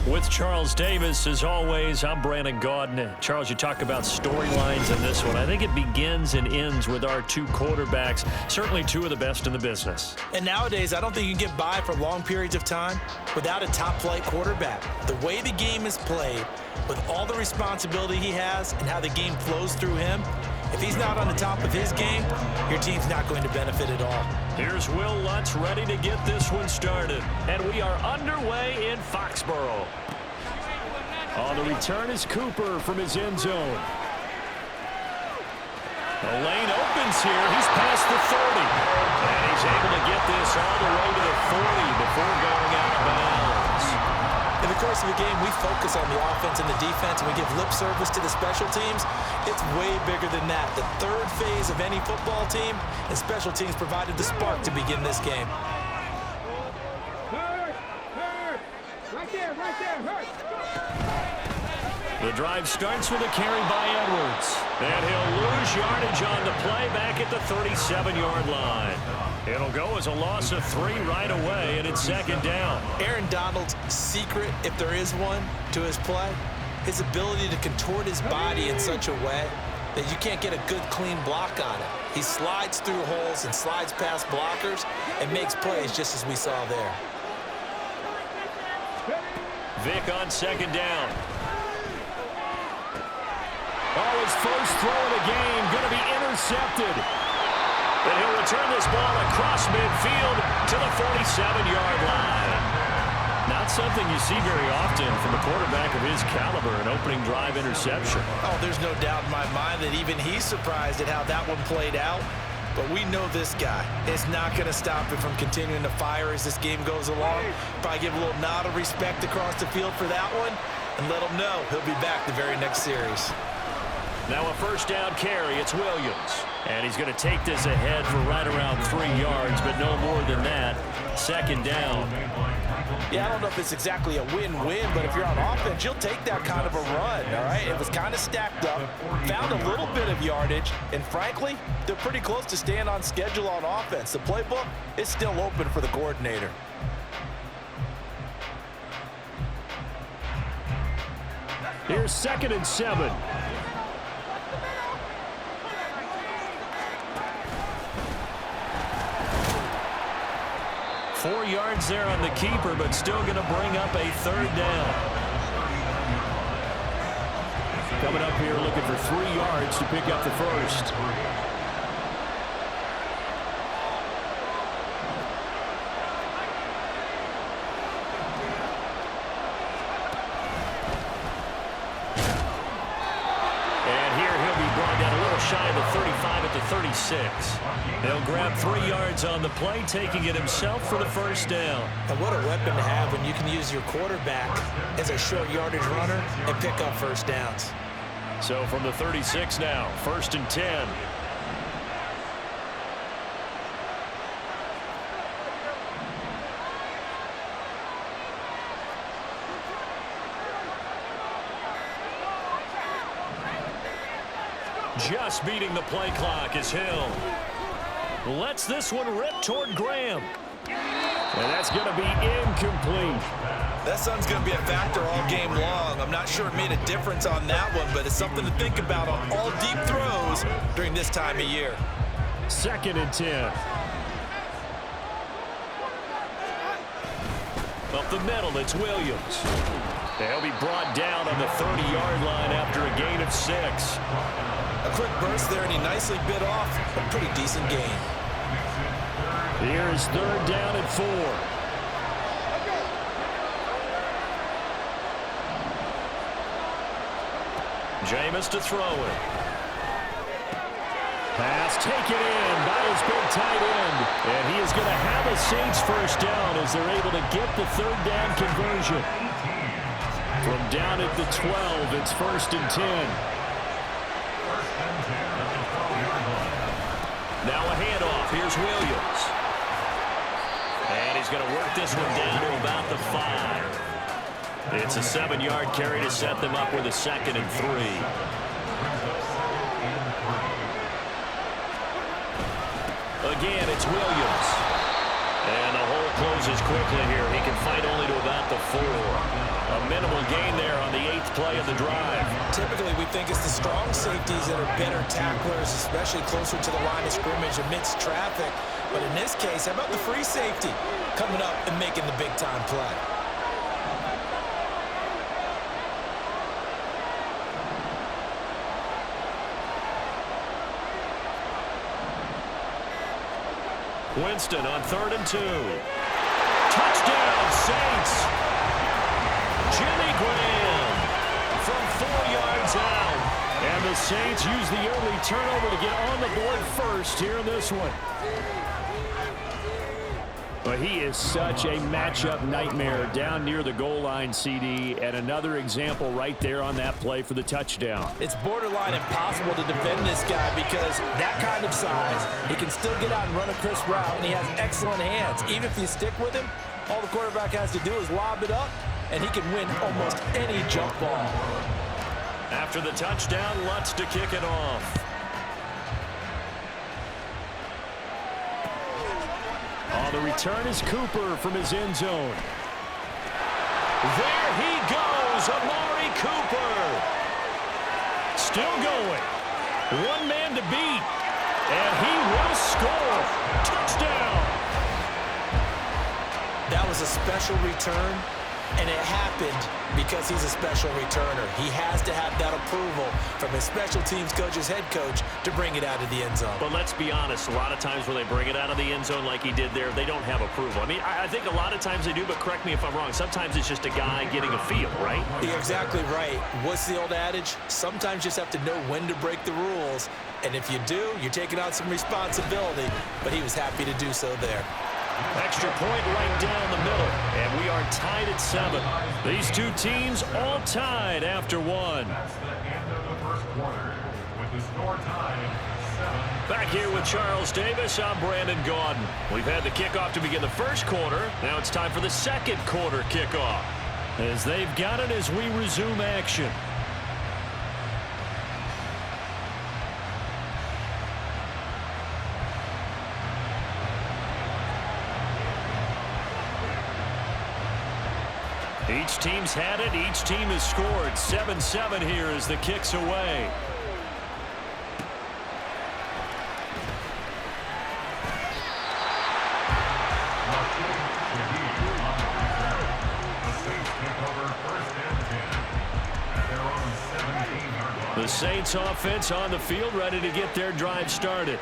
With Charles Davis, as always, I'm Brandon Gaudin. Charles, you talk about storylines in this one. I think it begins and ends with our two quarterbacks, certainly two of the best in the business. And nowadays, I don't think you can get by for long periods of time without a top-flight quarterback. The way the game is played, with all the responsibility he has and how the game flows through him, if he's not on the top of his game, your team's not going to benefit at all. Here's Will Lutz ready to get this one started. And we are underway in Foxborough. On the return is Cooper from his end zone. The lane opens here. He's past the 30. And he's able to get this all the way to the 40 before going out of bounds. In the course of the game, we focus on the offense and the defense, and we give lip service to the special teams. It's way bigger than that. The third phase of any football team, and special teams provided the spark to begin this game. The drive starts with a carry by Edwards. And he'll lose yardage on the play back at the 37-yard line. It'll go as a loss of 3 right away, and it's second down. Aaron Donald's secret, if there is one, to his play, his ability to contort his body in such a way that you can't get a good, clean block on it. He slides through holes and slides past blockers and makes plays just as we saw there. Vick on second down. Oh, his first throw of the game going to be intercepted. And he'll return this ball across midfield to the 47-yard line. Not something you see very often from a quarterback of his caliber, an opening drive interception. Oh, there's no doubt in my mind that even he's surprised at how that one played out. But we know this guy is not going to stop him from continuing to fire as this game goes along. Probably give a little nod of respect across the field for that one and let him know he'll be back the very next series. Now a first down carry, it's Williams. And he's going to take this ahead for right around 3 yards, but no more than that. Second down. Yeah, I don't know if it's exactly a win-win, but if you're on offense, you'll take that kind of a run, all right? It was kind of stacked up, found a little bit of yardage, and frankly, they're pretty close to staying on schedule on offense. The playbook is still open for the coordinator. Here's 2nd and 7. Four yards there on the keeper, but still going to bring up a third down. Coming up here looking for 3 yards to pick up the first. And here he'll be brought down a little shy of the 35 at the 36. He'll grab 3 yards on the play, taking it himself for the first down. And what a weapon to have when you can use your quarterback as a short yardage runner and pick up first downs. So from the 36 now, 1st and 10. Just beating the play clock is Hill. Lets this one rip toward Graham. And that's going to be incomplete. That sun's going to be a factor all game long. I'm not sure it made a difference on that one, but it's something to think about on all deep throws during this time of year. 2nd and 10. Up the middle, it's Williams. They'll be brought down on the 30-yard line after a gain of 6. A quick burst there, and he nicely bit off a pretty decent gain. Here's 3rd down and 4. Jameis to throw it. Pass taken in by his big tight end. And he is going to have a Saints first down as they're able to get the 3rd down conversion. From down at the 12, it's 1st and 10. Now a handoff. Here's Williams. And he's going to work this one down to about the 5. It's a 7-yard carry to set them up with a 2nd and 3. Again, it's Williams. And the whole closes quickly here. He can fight only to about the 4. A minimal gain there on the 8th play of the drive. Typically, we think it's the strong safeties that are better tacklers, especially closer to the line of scrimmage amidst traffic. But in this case, how about the free safety coming up and making the big-time play? Winston on 3rd and 2. Touchdown, Saints. Jimmy Graham from 4 yards out. And the Saints use the early turnover to get on the board first here in this one. But he is such a matchup nightmare down near the goal line, CD, and another example right there on that play for the touchdown. It's borderline impossible to defend this guy because that kind of size, he can still get out and run a crisp route, and he has excellent hands. Even if you stick with him, all the quarterback has to do is lob it up, and he can win almost any jump ball. After the touchdown, Lutz to kick it off. On the return is Cooper from his end zone. There he goes, Amari Cooper. Still going. One man to beat. And he will score. Touchdown. That was a special return, and it happened because he's a special returner. He has to have that approval from his special teams coach's head coach to bring it out of the end zone. But let's be honest, a lot of times when they bring it out of the end zone like he did there, they don't have approval. I mean, I think a lot of times they do, but correct me if I'm wrong. Sometimes it's just a guy getting a feel, right? You're exactly right. What's the old adage? Sometimes you just have to know when to break the rules, and if you do, you're taking on some responsibility, but he was happy to do so there. Extra point right down the middle, and we are tied at 7. These two teams all tied after 1. Back here with Charles Davis, I'm Brandon Gaudin. We've had the kickoff to begin the first quarter. Now it's time for the second quarter kickoff, as they've got it as we resume action. Each team's had it. Each team has scored. 7-7 here as the kick's away. The Saints offense on the field, ready to get their drive started.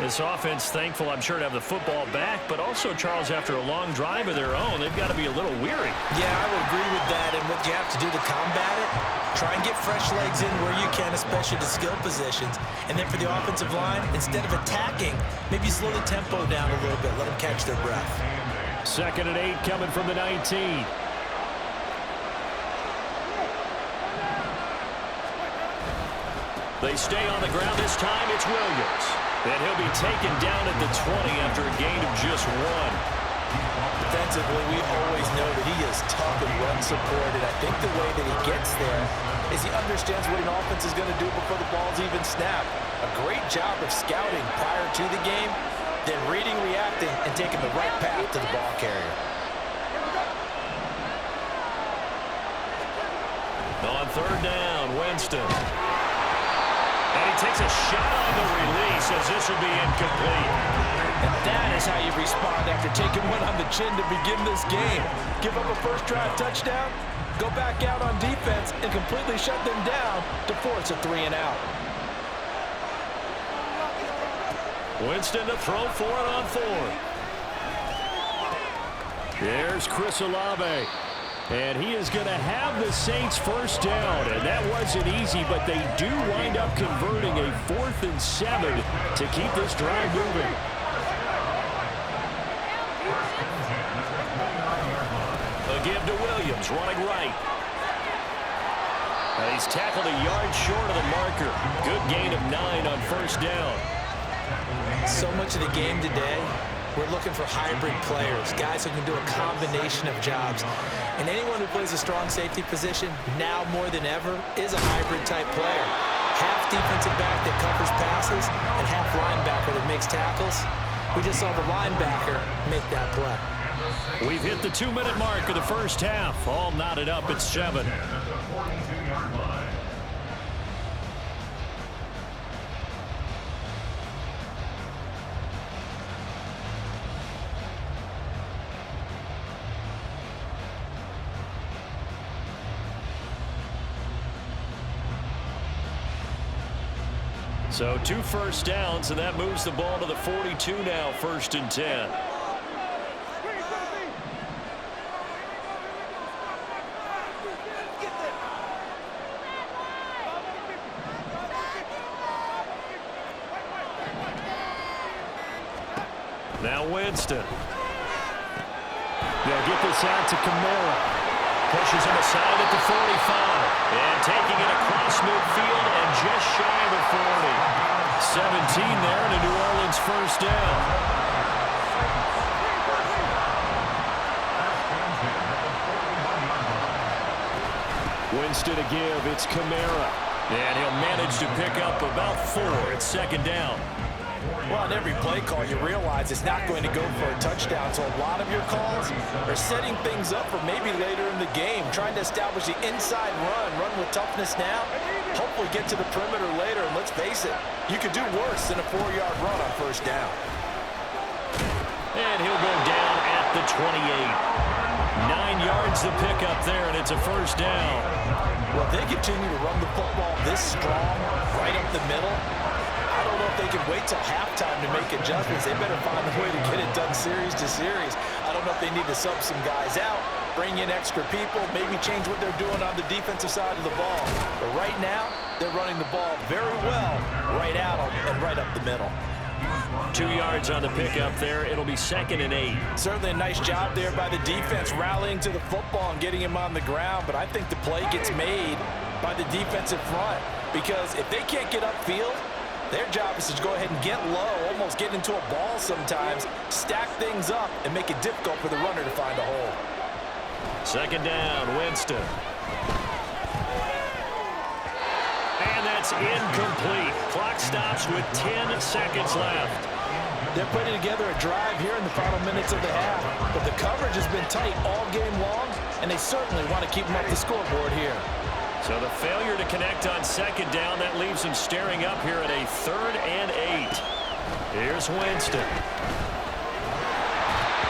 This offense, thankful, I'm sure, to have the football back, but also, Charles, after a long drive of their own, they've got to be a little weary. Yeah, I would agree with that, and what you have to do to combat it, try and get fresh legs in where you can, especially the skill positions. And then for the offensive line, instead of attacking, maybe slow the tempo down a little bit, let them catch their breath. 2nd and 8 coming from the 19. They stay on the ground this time. It's Williams. And he'll be taken down at the 20 after a gain of just 1. Defensively, we always know that he is tough and run-supported. I think the way that he gets there is he understands what an offense is going to do before the ball's even snapped. A great job of scouting prior to the game, then reading, reacting, and taking the right path to the ball carrier. On 3rd down, Winston. And he takes a shot on the release as this will be incomplete. And that is how you respond after taking one on the chin to begin this game. Give up a first drive touchdown, go back out on defense, and completely shut them down to force a 3 and out. Winston to throw for it on 4th. There's Chris Olave. And he is going to have the Saints first down. And that wasn't easy, but they do wind up converting a 4th and 7 to keep this drive moving. A give to Williams, running right. And he's tackled a yard short of the marker. Good gain of 9 on first down. So much of the game today, we're looking for hybrid players, guys who can do a combination of jobs. And anyone who plays a strong safety position, now more than ever, is a hybrid-type player. Half defensive back that covers passes and half linebacker that makes tackles. We just saw the linebacker make that play. We've hit the 2-minute mark of the first half. All knotted up at 7. So 2 first downs, and that moves the ball to the 42 now, 1st and 10. Now Winston. They'll get this out to Kamara. Pushes him aside at the 45. And taking it across midfield and just shy of the 40. 17 there and a New Orleans first down. Winston to give. It's Kamara. And he'll manage to pick up about 4 at 2nd down. Well, on every play call, you realize it's not going to go for a touchdown. So a lot of your calls are setting things up for maybe later in the game, trying to establish the inside run with toughness now, hopefully get to the perimeter later. And let's face it, you could do worse than a 4-yard run on 1st down. And he'll go down at the 28. 9 yards to pick up there, and it's a 1st down. Well, they continue to run the football this strong, right up the middle. I don't know if they can wait till halftime to make adjustments. They better find a way to get it done series to series. I don't know if they need to sub some guys out, bring in extra people, maybe change what they're doing on the defensive side of the ball. But right now, they're running the ball very well right out and right up the middle. 2 yards on the pickup there. It'll be 2nd and 8. Certainly a nice job there by the defense rallying to the football and getting him on the ground. But I think the play gets made by the defensive front because if they can't get upfield, their job is to go ahead and get low, almost get into a ball sometimes, stack things up, and make it difficult for the runner to find a hole. 2nd down, Winston. And that's incomplete. Clock stops with 10 seconds left. They're putting together a drive here in the final minutes of the half, but the coverage has been tight all game long, and they certainly want to keep them up the scoreboard here. So the failure to connect on 2nd down, that leaves him staring up here at a 3rd and 8. Here's Winston.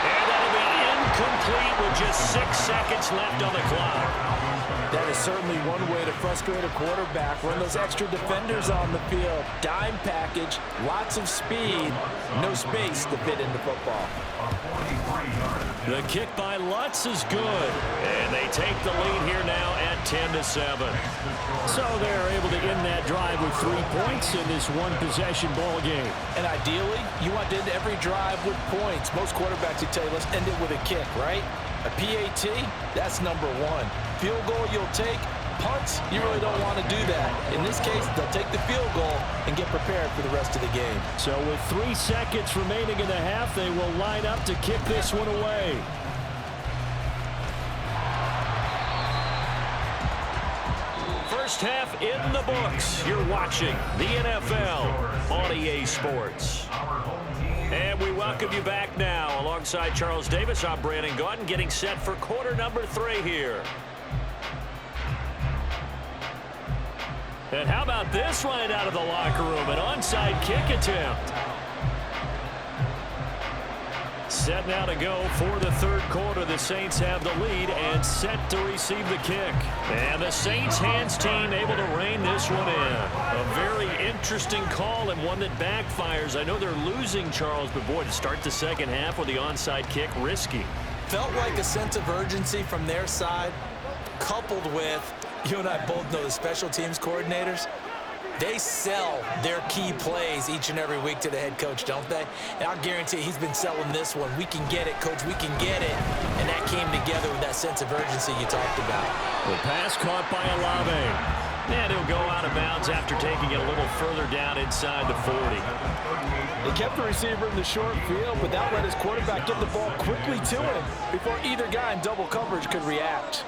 And that'll be incomplete with just 6 seconds left on the clock. That is certainly one way to frustrate a quarterback. Run those extra defenders on the field. Dime package, lots of speed, no space to fit into football. The kick by Lutz is good. And they take the lead here now at 10-7. So they're able to end that drive with 3 points in this one-possession ball game. And ideally, you want to end every drive with points. Most quarterbacks would tell you, let's end it with a kick, right? A PAT, that's number 1. Field goal you'll take. Punts, you really don't want to do that. In this case, they'll take the field goal and get prepared for the rest of the game. So with 3 seconds remaining in the half, they will line up to kick this one away. First half in the books. You're watching the NFL on EA Sports. And we welcome you back now. Alongside Charles Davis, I'm Brandon Gaudin, getting set for quarter number 3 here. And how about this right out of the locker room? An onside kick attempt. Set now to go for the 3rd quarter. The Saints have the lead and set to receive the kick. And the Saints hands team able to rein this one in. A very interesting call and one that backfires. I know they're losing, Charles, but boy, to start the 2nd half with the onside kick, risky. Felt like a sense of urgency from their side, coupled with, you and I both know the special teams coordinators. They sell their key plays each and every week to the head coach, don't they? And I'll guarantee he's been selling this one. We can get it, coach. We can get it. And that came together with that sense of urgency you talked about. The pass caught by Olave. And he'll go out of bounds after taking it a little further down inside the 40. They kept the receiver in the short field, but that let his quarterback get the ball quickly to him before either guy in double coverage could react.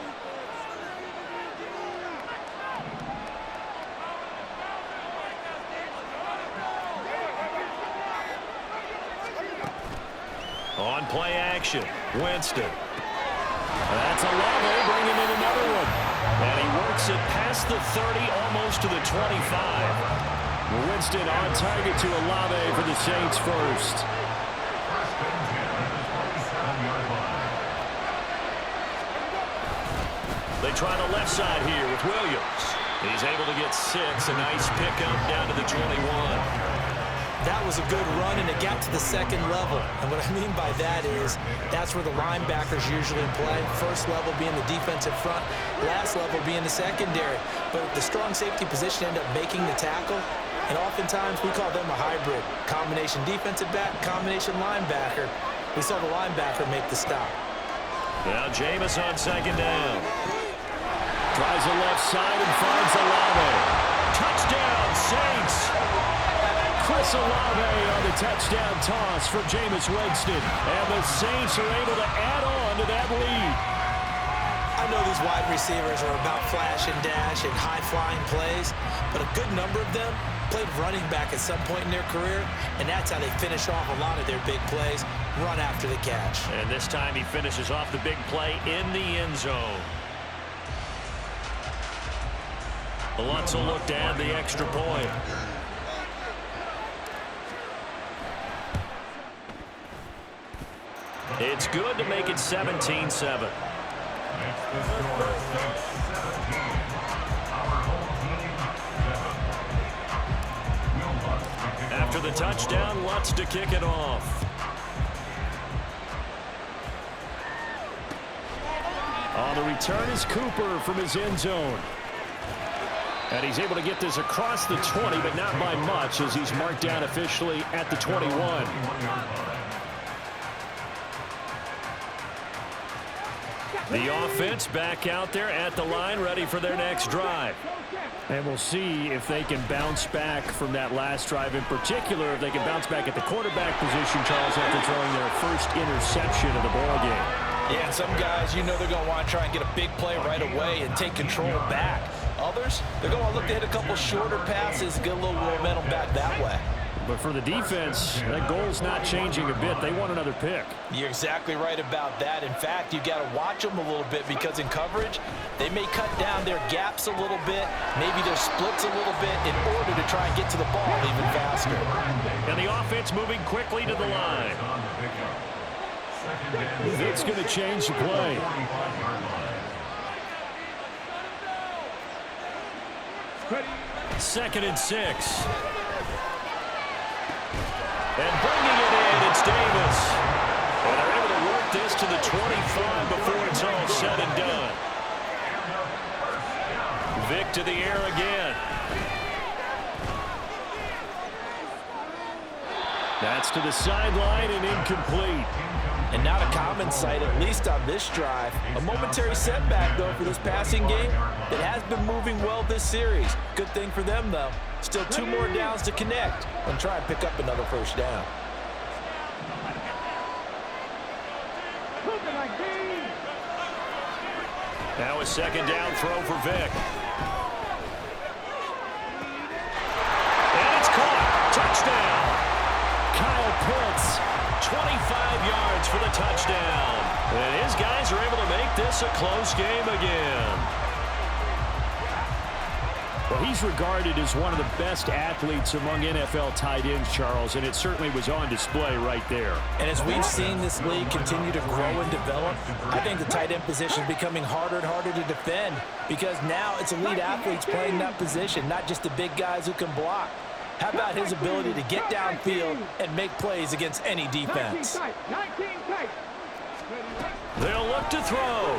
On play action, Winston. That's Olave bringing in another one. And he works it past the 30, almost to the 25. Winston on target to Olave for the Saints first. They try the left side here with Williams. He's able to get 6. A nice pickup down to the 21. That was a good run, and it got to the second level. And what I mean by that is that's where the linebackers usually play. First level being the defensive front, last level being the secondary. But the strong safety position ended up making the tackle, and oftentimes we call them a hybrid. Combination defensive back, combination linebacker. We saw the linebacker make the stop. Now Jameis on second down. Tries the left side and finds Olave. Touchdown, Saints! Chris Olave on the touchdown toss for Jameis Winston. And the Saints are able to add on to that lead. I know these wide receivers are about flash and dash and high-flying plays, but a good number of them played running back at some point in their career, and that's how they finish off a lot of their big plays, run after the catch. And this time he finishes off the big play in the end zone. Lutz will look to add the extra point. It's good to make it 17-7. After the touchdown, Lutz to kick it off. On the return is Cooper from his end zone. And he's able to get this across the 20, but not by much, as he's marked down officially at the 21. The offense back out there at the line, ready for their next drive. And we'll see if they can bounce back from that last drive. In particular, if they can bounce back at the quarterback position, Charles, after throwing their first interception of the ballgame. Yeah, and some guys, you know they're going to want to try and get a big play right away and take control back. Others, they're going to look to hit a couple shorter passes and get a little momentum back that way. But for the defense, that goal's not changing a bit. They want another pick. You're exactly right about that. In fact, you've got to watch them a little bit because in coverage, they may cut down their gaps a little bit, maybe their splits a little bit in order to try and get to the ball even faster. And the offense moving quickly to the line. It's going to change the play. Second and 6. And bringing it in, it's Davis. And they're able to work this to the 25 before it's all said and done. Vic to the air again. That's to the sideline and incomplete. And not a common sight, at least on this drive. A momentary setback, though, for this passing game that has been moving well this series. Good thing for them, though. Still 2 more downs to connect and try and pick up another first down. Now a second down throw for Vic. And it's caught. Touchdown. Kyle Pitts, 25 yards for the touchdown. And his guys are able to make this a close game again. Well, he's regarded as one of the best athletes among NFL tight ends, Charles, and it certainly was on display right there. And as we've seen this league continue to grow and develop, I think the tight end position is becoming harder and harder to defend because now it's elite athletes playing that position, not just the big guys who can block. How about his ability to get downfield and make plays against any defense? They'll look to throw.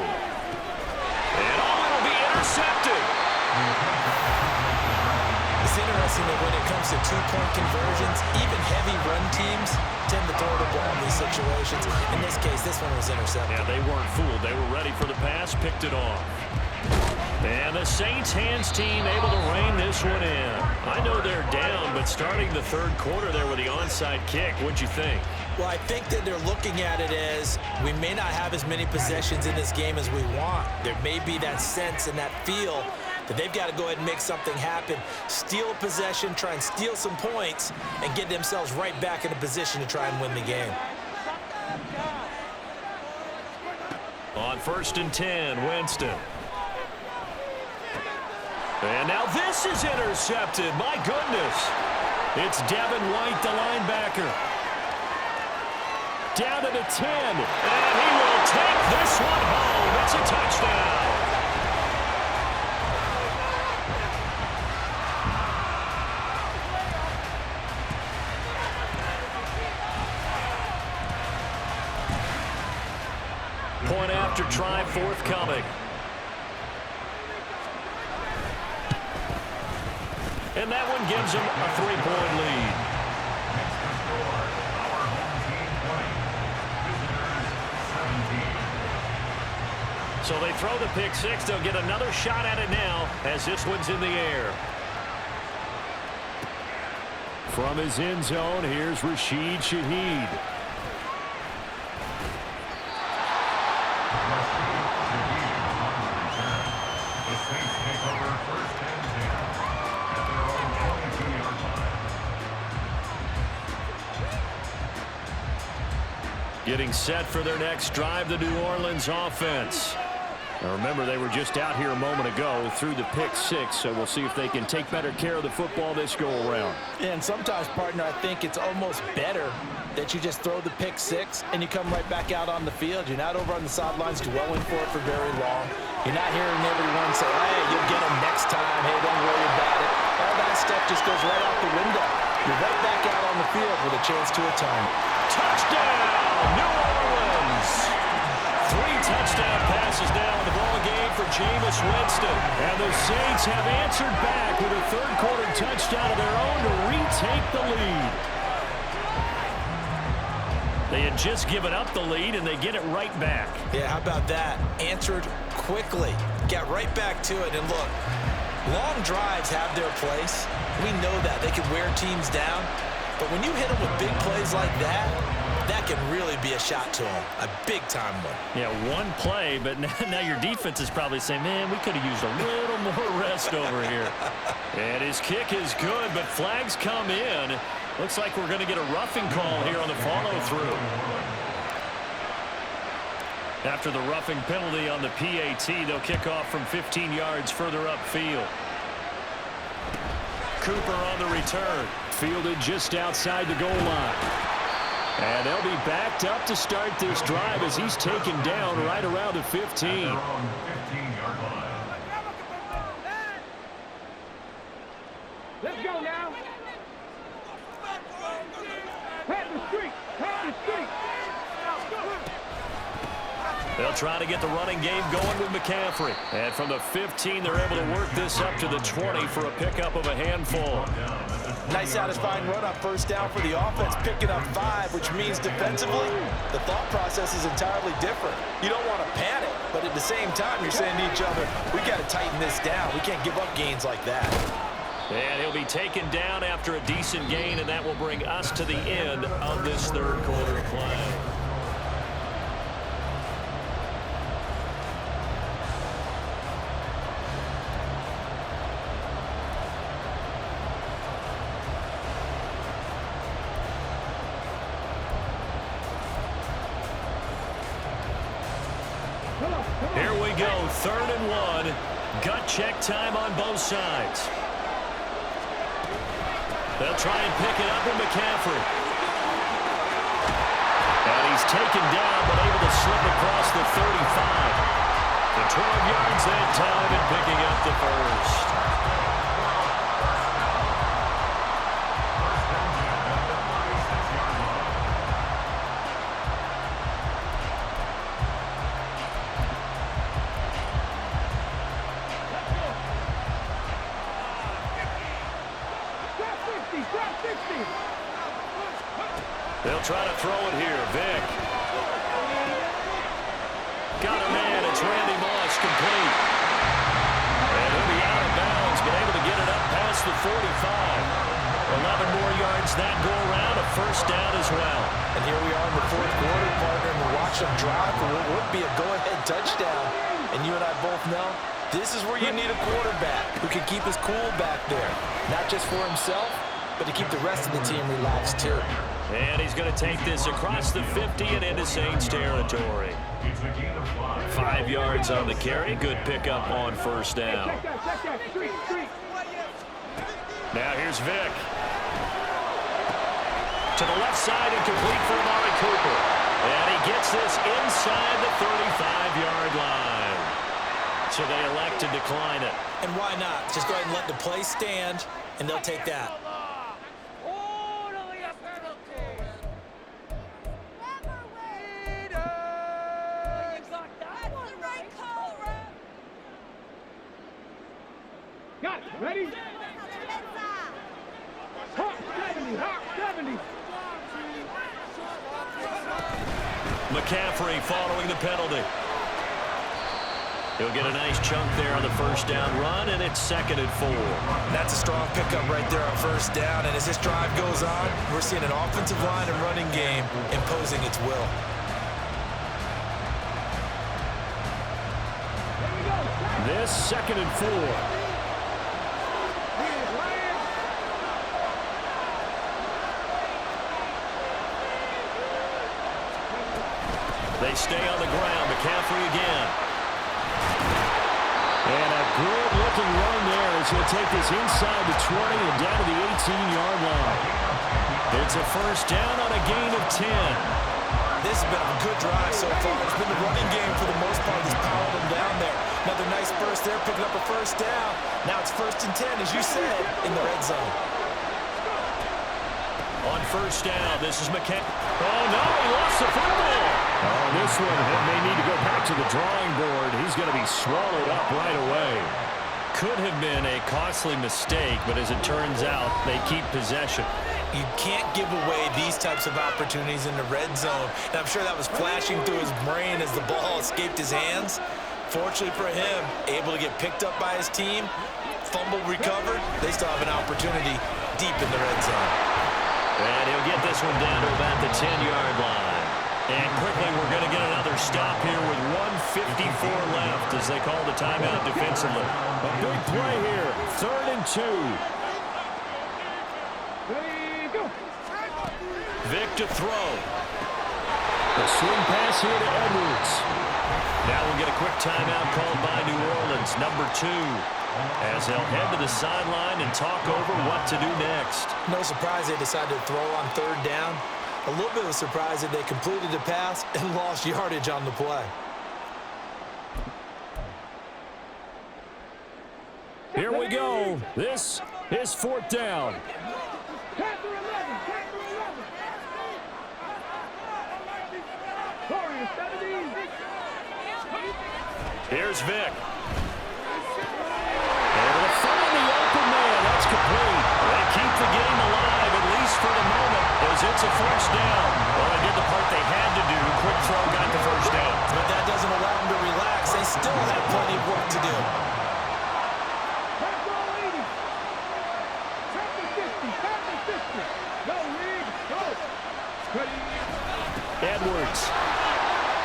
And it'll be intercepted. It's interesting that when it comes to two-point conversions, even heavy run teams tend to throw the ball in these situations. In this case, this one was intercepted. Yeah, they weren't fooled. They were ready for the pass, picked it off. And the Saints hands team able to rein this one in. I know they're down, but starting the third quarter there with the onside kick, what'd you think? Well, I think that they're looking at it as we may not have as many possessions in this game as we want. There may be that sense and that feel that they've got to go ahead and make something happen, steal a possession, try and steal some points, and get themselves right back in a position to try and win the game. On 1st and 10, Winston. And now this is intercepted. My goodness. It's Devin White, the linebacker. Down to the 10. And he will take this one home. It's a touchdown. Point after try forthcoming. And that one gives them a 3-point lead. So they throw the pick six. They'll get another shot at it now as this one's in the air. From his end zone, here's Rashid Shaheed. Getting set for their next drive, the New Orleans offense. Now remember, they were just out here a moment ago through the pick six, so we'll see if they can take better care of the football this go-around. Yeah, and sometimes, partner, I think it's almost better that you just throw the pick six and you come right back out on the field. You're not over on the sidelines dwelling for it for very long. You're not hearing everyone say, hey, you'll get them next time. Hey, don't worry about it. All that stuff just goes right out the window. You're right back out on the field with a chance to atone. Touchdown, New Orleans! 3 touchdown passes now in the ball game for Jameis Winston. And the Saints have answered back with a third-quarter touchdown of their own to retake the lead. They had just given up the lead, and they get it right back. Yeah, how about that? Answered quickly. Got right back to it. And look, long drives have their place. We know that. They can wear teams down. But when you hit them with big plays like that, that can really be a shot to them. A big-time one. Yeah, one play, but now your defense is probably saying, man, we could have used a little more rest over here. And his kick is good, but flags come in. Looks like we're going to get a roughing call here on the follow-through. After the roughing penalty on the PAT, they'll kick off from 15 yards further upfield. Cooper on the return. Fielded just outside the goal line. And they'll be backed up to start this drive as he's taken down right around the 15. Let's go now. Head the street. Head the street. They'll try to get the running game going with McCaffrey. And from the 15, they're able to work this up to the 20 for a pickup of a handful. Nice satisfying run on first down for the offense, picking up 5, which means defensively, the thought process is entirely different. You don't want to panic, but at the same time, you're saying to each other, we got to tighten this down. We can't give up gains like that. And he'll be taken down after a decent gain, and that will bring us to the end of this third quarter play. Here we go, 3rd and 1. Gut check time on both sides. They'll try and pick it up with McCaffrey. And he's taken down, but able to slip across the 35. The 12 yards that time and picking up the first. They'll try to throw it here. Vick. Got a man. It's Randy Moss, complete. And he'll be out of bounds, but able to get it up past the 45. 11 more yards that go around, a first down as well. And here we are in the 4th quarter, partner, and we watch them drive for what would be a go-ahead touchdown. And you and I both know this is where you need a quarterback who can keep his cool back there. Not just for himself, but to keep the rest of the team relaxed too. And he's going to take this across the 50 and into Saints territory. 5 yards on the carry. Good pickup on first down. Now here's Vic. To the left side and complete for Amari Cooper. And he gets this inside the 35-yard line. So they elect to decline it. And why not? Just go ahead and let the play stand, and they'll take that. Got it. Ready? Hot 70. Hot 70. McCaffrey following the penalty. He'll get a nice chunk there on the first down run, and it's 2nd and 4. That's a strong pickup right there on first down, and as this drive goes on, we're seeing an offensive line and running game imposing its will. This 2nd and 4. They stay on the ground. McCaffrey again. And a good-looking run there as he'll take this inside the 20 and down to the 18-yard line. It's a first down on a gain of 10. This has been a good drive so far. It's been the running game for the most part that's powered them down there. Another nice burst there, picking up a first down. Now it's 1st and 10, as you said, in the red zone. On first down, this is McCaffrey. Oh, no, he lost the football. Oh, this one may need to go back to the drawing board. He's going to be swallowed up right away. Could have been a costly mistake, but as it turns out, they keep possession. You can't give away these types of opportunities in the red zone. And I'm sure that was flashing through his brain as the ball escaped his hands. Fortunately for him, able to get picked up by his team, fumble recovered. They still have an opportunity deep in the red zone. And he'll get this one down to about the 10-yard line. And quickly, we're going to get another stop here with 1:54 left as they call the timeout defensively. A big play here, 3rd and 2. Ready, go. Vic to throw. The swing pass here to Edwards. Now we'll get a quick timeout called by New Orleans, number 2. As they'll head to the sideline and talk over what to do next. No surprise they decided to throw on 3rd down. A little bit of a surprise that they completed the pass and lost yardage on the play. Here we go. This is 4th down. Panther 11. Panther 11. Warriors 17. Here's Vic. Able to find the open man. That's complete. They keep the game alive, at least for the moment, as it's a first down. Well, they did the part they had to do. Quick throw got the first down. But that doesn't allow them to relax. They still have plenty of work to do. Panther 80. Panther 50. Panther 50. Go, Reed. Go. Ready. Edwards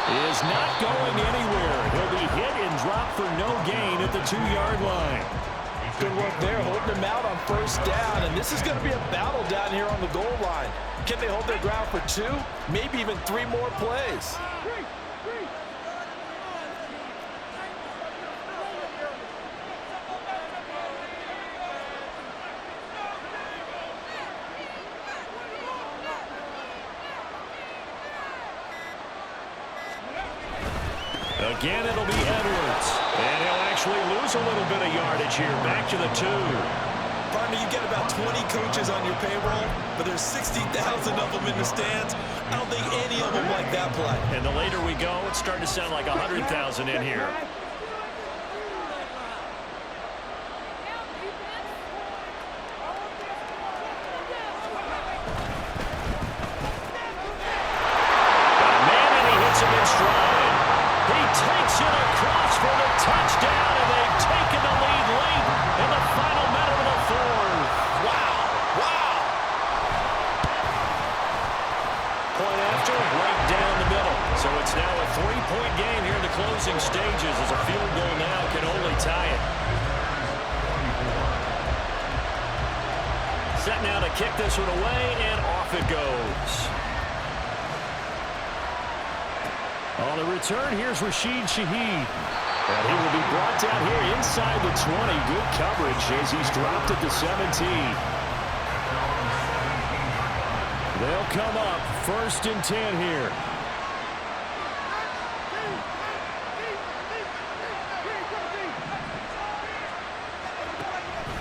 is not going anywhere. He'll be hit and dropped for no gain at the 2-yard line. Good work there, holding them out on first down. And this is going to be a battle down here on the goal line. Can they hold their ground for 2, maybe even 3 more plays? Three. Again, it'll be Edwards. And he'll actually lose a little bit of yardage here. Back to the 2. Partner, you get about 20 coaches on your payroll, but there's 60,000 of them in the stands. I don't think any of them like that play. And the later we go, it's starting to sound like 100,000 in here. Got a man, and he hits him in stride. He takes it across for the touchdown, and they've taken the lead late in the final minute of the 4th. Wow. Point after, right down the middle. So it's now a 3-point game here in the closing stages as a field goal now can only tie it. Set now to kick this one away, and off it goes. On the return, here's Rashid Shaheed. And he will be brought down here inside the 20. Good coverage as he's dropped at the 17. They'll come up 1st and 10 here.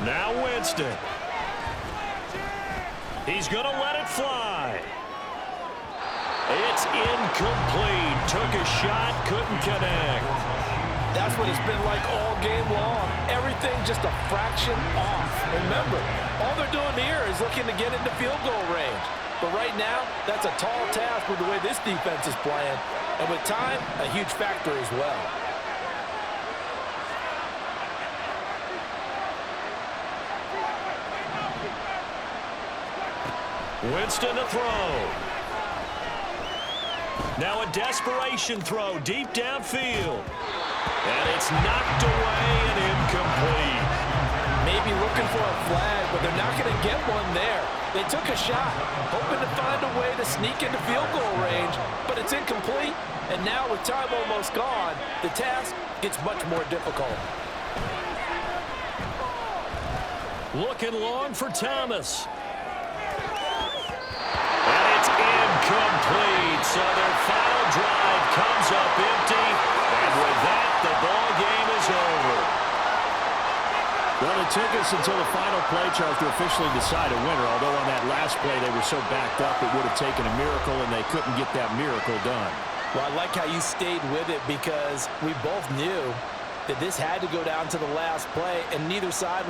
Now Winston. He's going to let it fly. It's incomplete. Took a shot, couldn't connect. That's what it's been like all game long. Everything just a fraction off. Remember, all they're doing here is looking to get into field goal range. But right now, that's a tall task with the way this defense is playing. And with time, a huge factor as well. Winston to throw. Now a desperation throw deep downfield. And it's knocked away and incomplete. Maybe looking for a flag, but they're not going to get one there. They took a shot, hoping to find a way to sneak into field goal range, but it's incomplete. And now with time almost gone, the task gets much more difficult. Looking long for Thomas. And it's incomplete. So their final drive comes up empty. And with that, the ball game is over. Well, it took us until the final play, Charles, to officially decide a winner. Although on that last play they were so backed up, it would have taken a miracle, and they couldn't get that miracle done. Well, I like how you stayed with it because we both knew that this had to go down to the last play, and neither side was